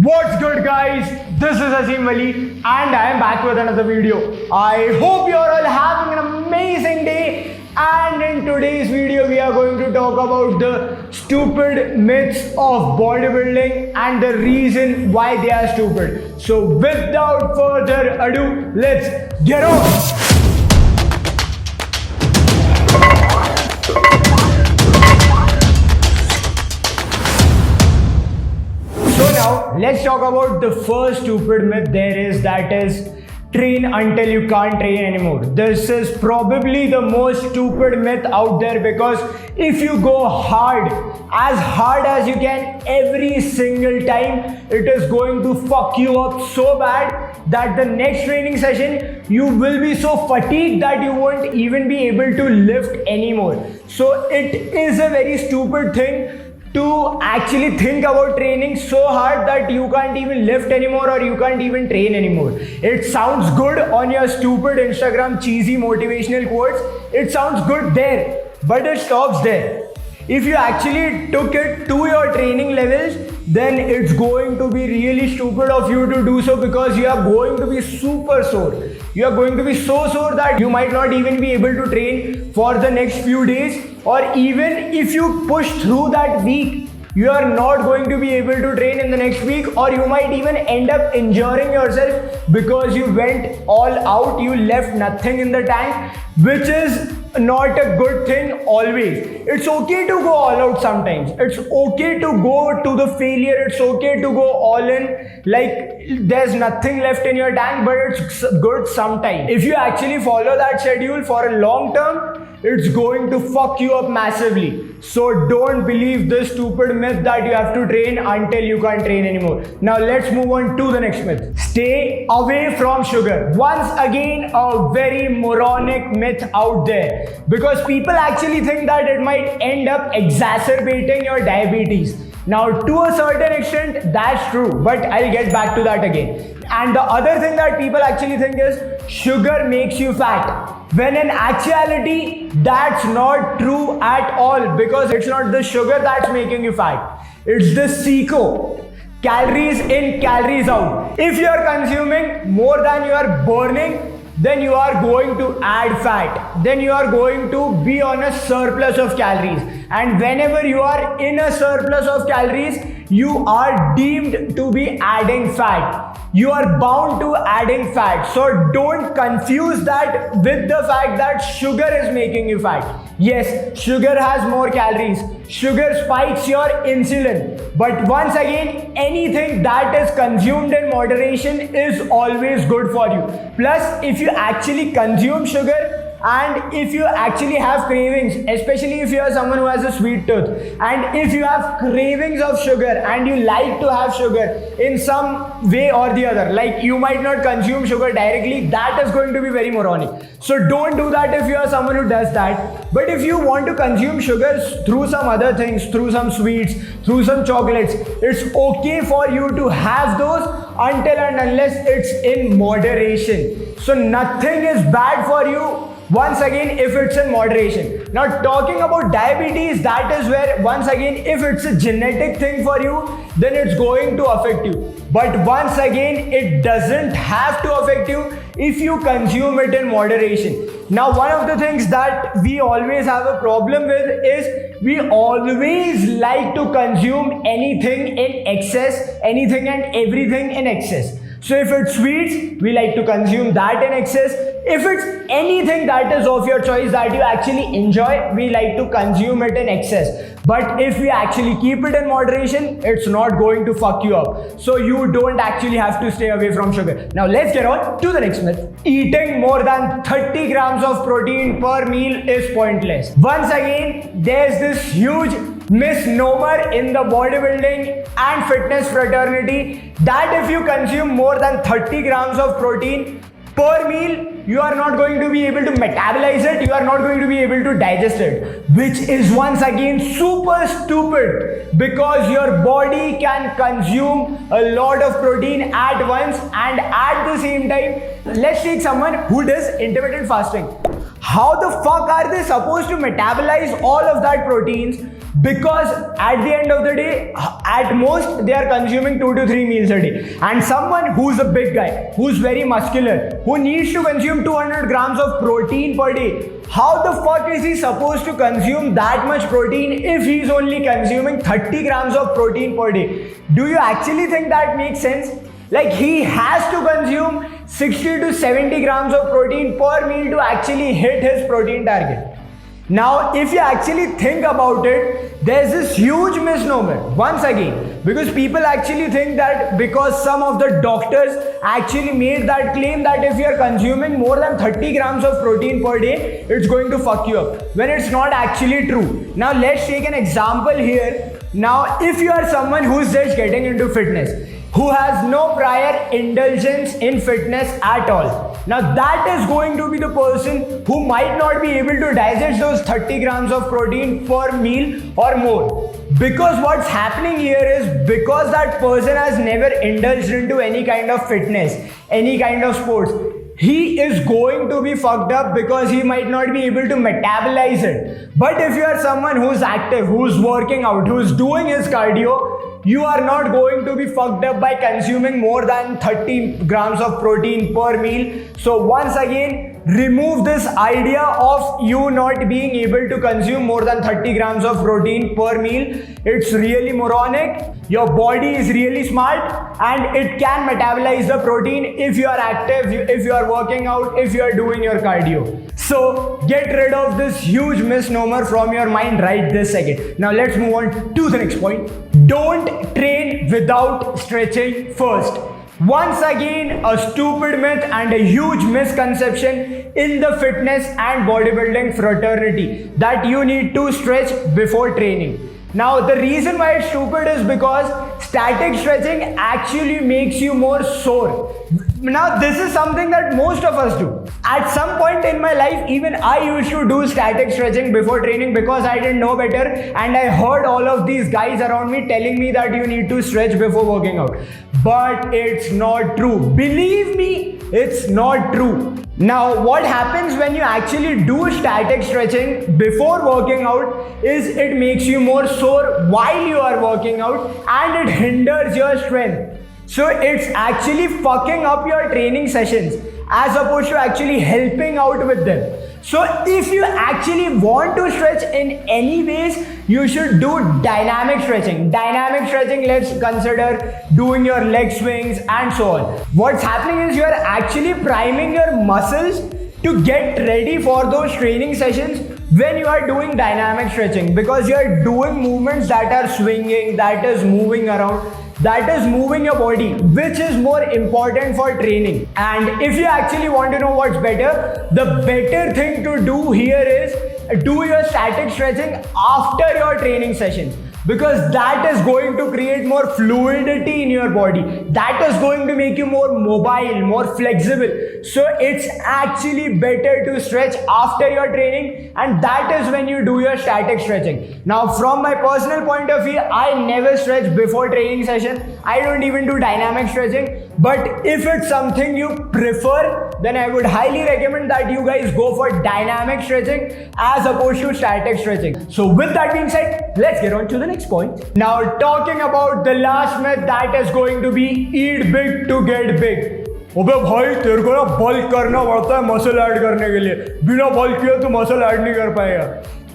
What's good, guys? This is Asim Ali and I am back with another video. I hope you are all having an amazing day, and in today's video we are going to talk about the stupid myths of bodybuilding and the reason why they are stupid. So without further ado, let's get on! So now let's talk about the first stupid myth there is, that is train until you can't train anymore. This is probably the most stupid myth out there, because if you go hard as you can every single time, it is going to fuck you up so bad that the next training session you will be so fatigued that you won't even be able to lift anymore. So it is a very stupid thing to actually think about training so hard that you can't even lift anymore or you can't even train anymore. It sounds good on your stupid Instagram cheesy motivational quotes. It sounds good there, but it stops there. If you actually took it to your training levels, then it's going to be really stupid of you to do so, because you are going to be super sore. You are going to be so sore that you might not even be able to train for the next few days, or even if you push through that week, you are not going to be able to train in the next week, or you might even end up injuring yourself because you went all out, you left nothing in the tank, which is not a good thing always. It's okay to go all out sometimes. It's okay to go to the failure. It's okay to go all in like there's nothing left in your tank, but it's good sometimes. If you actually follow that schedule for a long term, it's going to fuck you up massively. So don't believe this stupid myth that you have to train until you can't train anymore. Now let's move on to the next myth. Stay away from sugar. Once again, a very moronic myth out there, because people actually think that it might end up exacerbating your diabetes. Now to a certain extent that's true, but I'll get back to that again. And the other thing that people actually think is sugar makes you fat, when in actuality that's not true at all, because it's not the sugar that's making you fat, it's the CICO, calories in, calories out. If you are consuming more than you are burning, then you are going to add fat, then you are going to be on a surplus of calories, and whenever you are in a surplus of calories, you are deemed to be adding fat. You are bound to adding fat. So don't confuse that with the fact that sugar is making you fat. Yes, sugar has more calories. Sugar spikes your insulin. But once again, anything that is consumed in moderation is always good for you. Plus, if you actually consume sugar, and if you actually have cravings, especially if you are someone who has a sweet tooth, and if you have cravings of sugar and you like to have sugar in some way or the other, like you might not consume sugar directly, that is going to be very moronic. So don't do that if you are someone who does that. But if you want to consume sugars through some other things, through some sweets, through some chocolates, it's okay for you to have those until and unless it's in moderation. So nothing is bad for you, once again, if it's in moderation. Now talking about diabetes, that is where once again, if it's a genetic thing for you, then it's going to affect you. But once again, it doesn't have to affect you if you consume it in moderation. Now one of the things that we always have a problem with is we always like to consume anything in excess, anything and everything in excess. So if it's sweets, we like to consume that in excess. If it's anything that is of your choice that you actually enjoy, we like to consume it in excess. But if we actually keep it in moderation, it's not going to fuck you up. So you don't actually have to stay away from sugar. Now let's get on to the next myth. Eating more than 30 grams of protein per meal is pointless. Once again, there's this huge misnomer in the bodybuilding and fitness fraternity that if you consume more than 30 grams of protein per meal, you are not going to be able to metabolize it, you are not going to be able to digest it, which is once again super stupid, because your body can consume a lot of protein at once, and at the same time, let's take someone who does intermittent fasting. How the fuck are they supposed to metabolize all of that proteins? Because at the end of the day, at most they are consuming 2 to 3 meals a day. And someone who's a big guy, who's very muscular, who needs to consume 200 grams of protein per day, how the fuck is he supposed to consume that much protein if he's only consuming 30 grams of protein per day? Do you actually think that makes sense? Like, he has to consume 60 to 70 grams of protein per meal to actually hit his protein target. Now, if you actually think about it, there's this huge misnomer once again, because people actually think that because some of the doctors actually made that claim that if you're consuming more than 30 grams of protein per day, it's going to fuck you up, when it's not actually true. Now, let's take an example here. Now, if you are someone who's just getting into fitness, who has no prior indulgence in fitness at all, now that is going to be the person who might not be able to digest those 30 grams of protein per meal or more. Because what's happening here is, because that person has never indulged into any kind of fitness, any kind of sports, he is going to be fucked up because he might not be able to metabolize it. But if you are someone who's active, who's working out, who's doing his cardio, you are not going to be fucked up by consuming more than 30 grams of protein per meal. So once again, remove this idea of you not being able to consume more than 30 grams of protein per meal. It's really moronic. Your body is really smart and it can metabolize the protein if you are active, if you are working out, if you are doing your cardio. So get rid of this huge misnomer from your mind right this second. Now let's move on to the next point. Don't train without stretching first. Once again, a stupid myth and a huge misconception in the fitness and bodybuilding fraternity, that you need to stretch before training. Now, the reason why it's stupid is because static stretching actually makes you more sore. Now, this is something that most of us do. At some point in my life, even I used to do static stretching before training because I didn't know better, and I heard all of these guys around me telling me that you need to stretch before working out. But it's not true. Believe me, it's not true. Now, what happens when you actually do static stretching before working out is it makes you more sore while you are working out and it hinders your strength. So it's actually fucking up your training sessions as opposed to actually helping out with them. So if you actually want to stretch in any ways, you should do dynamic stretching. Dynamic stretching, let's consider doing your leg swings and so on. What's happening is you are actually priming your muscles to get ready for those training sessions when you are doing dynamic stretching, because you are doing movements that are swinging, that is moving around, that is moving your body, which is more important for training. And if you actually want to know what's better, the better thing to do here is do your static stretching after your training sessions, because that is going to create more fluidity in your body. That is going to make you more mobile, more flexible. So it's actually better to stretch after your training, and that is when you do your static stretching. Now, from my personal point of view, I never stretch before training session. I don't even do dynamic stretching. But if it's something you prefer, then I would highly recommend that you guys go for dynamic stretching as opposed to static stretching. So with that being said, let's get on to the next point. Now, talking about the last myth, that is going to be eat big to get big. अबे भाई, तेरे को ना bulk करना पड़ता है muscle add करने के लिए, बिना बल्क किए तो मसल ऐड नहीं कर पाएगा.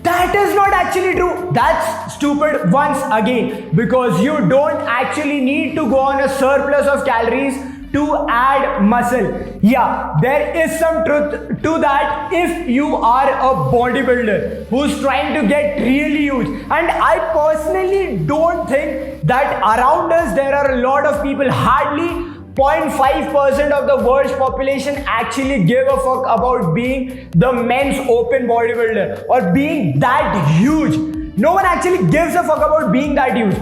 That is not actually true. That's stupid once again, because you don't actually need to go on a surplus of calories to add muscle. Yeah, there is some truth to that if you are a bodybuilder who's trying to get really huge. And I personally don't think that around us there are a lot of people, hardly 0.5% of the world's population actually give a fuck about being the men's open bodybuilder or being that huge. No one actually gives a fuck about being that huge.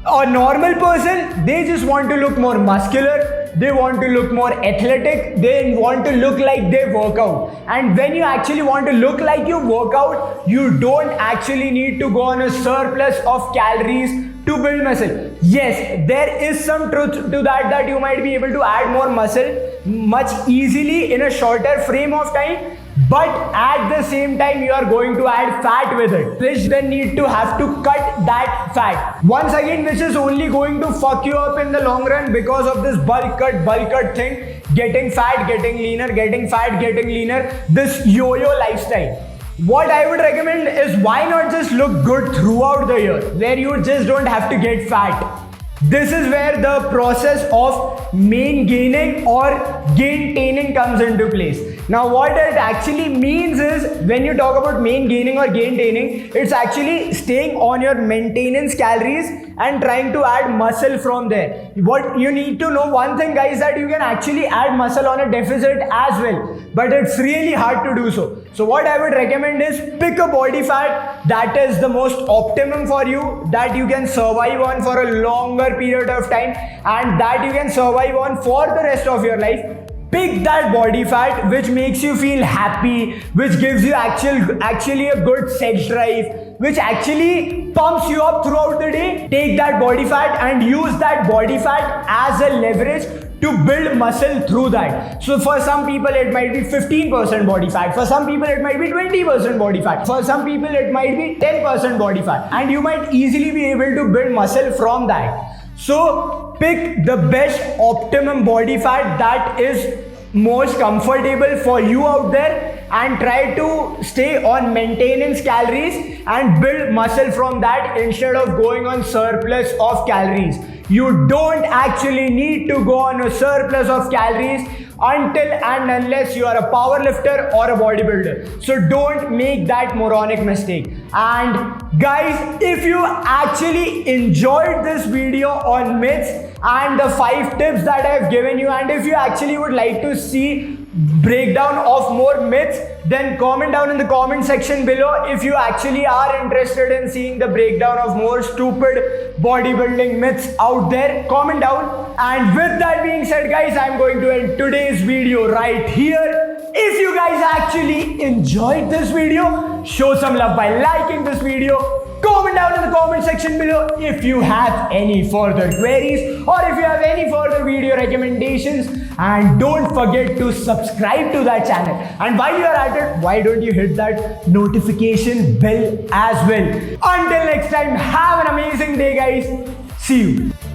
A normal person, they just want to look more muscular, they want to look more athletic, they want to look like they work out. And when you actually want to look like you work out, you don't actually need to go on a surplus of calories to build muscle. Yes, there is some truth to that you might be able to add more muscle much easily in a shorter frame of time. but at the same time you are going to add fat with it, which then need to have to cut that fat. Once again, which is only going to fuck you up in the long run because of this bulk cut thing, getting fat, getting leaner, getting fat, getting leaner, this yo-yo lifestyle. What I would recommend is, why not just look good throughout the year, where you just don't have to get fat. This is where the process of main gaining or gaintaining comes into place. Now what it actually means is, when you talk about main gaining or gaintaining, it's actually staying on your maintenance calories and trying to add muscle from there. What you need to know, one thing guys, that you can actually add muscle on a deficit as well, but it's really hard to do so. So what I would recommend is, pick a body fat that is the most optimum for you, that you can survive on for a longer period of time and that you can survive on for the rest of your life. Pick that body fat which makes you feel happy, which gives you actually a good sex drive, which actually pumps you up throughout the day. Take that body fat and use that body fat as a leverage to build muscle through that. So for some people it might be 15% body fat, for some people it might be 20% body fat, for some people it might be 10% body fat, and you might easily be able to build muscle from that. So pick the best optimum body fat that is most comfortable for you out there, and try to stay on maintenance calories and build muscle from that instead of going on surplus of calories. You don't actually need to go on a surplus of calories until and unless you are a power lifter or a bodybuilder. So don't make that moronic mistake. And guys, if you actually enjoyed this video on myths and the 5 tips that I have given you, and if you actually would like to see breakdown of more myths, then comment down in the comment section below. If you actually are interested in seeing the breakdown of more stupid bodybuilding myths out there, comment down. And with that being said guys, I'm going to end today's video right here. If you guys actually enjoyed this video, show some love by liking this video. Comment down in the comment section below if you have any further queries or if you have any further video recommendations, and don't forget to subscribe to that channel. And while you are at it, why don't you hit that notification bell as well. Until next time, have an amazing day guys. See you.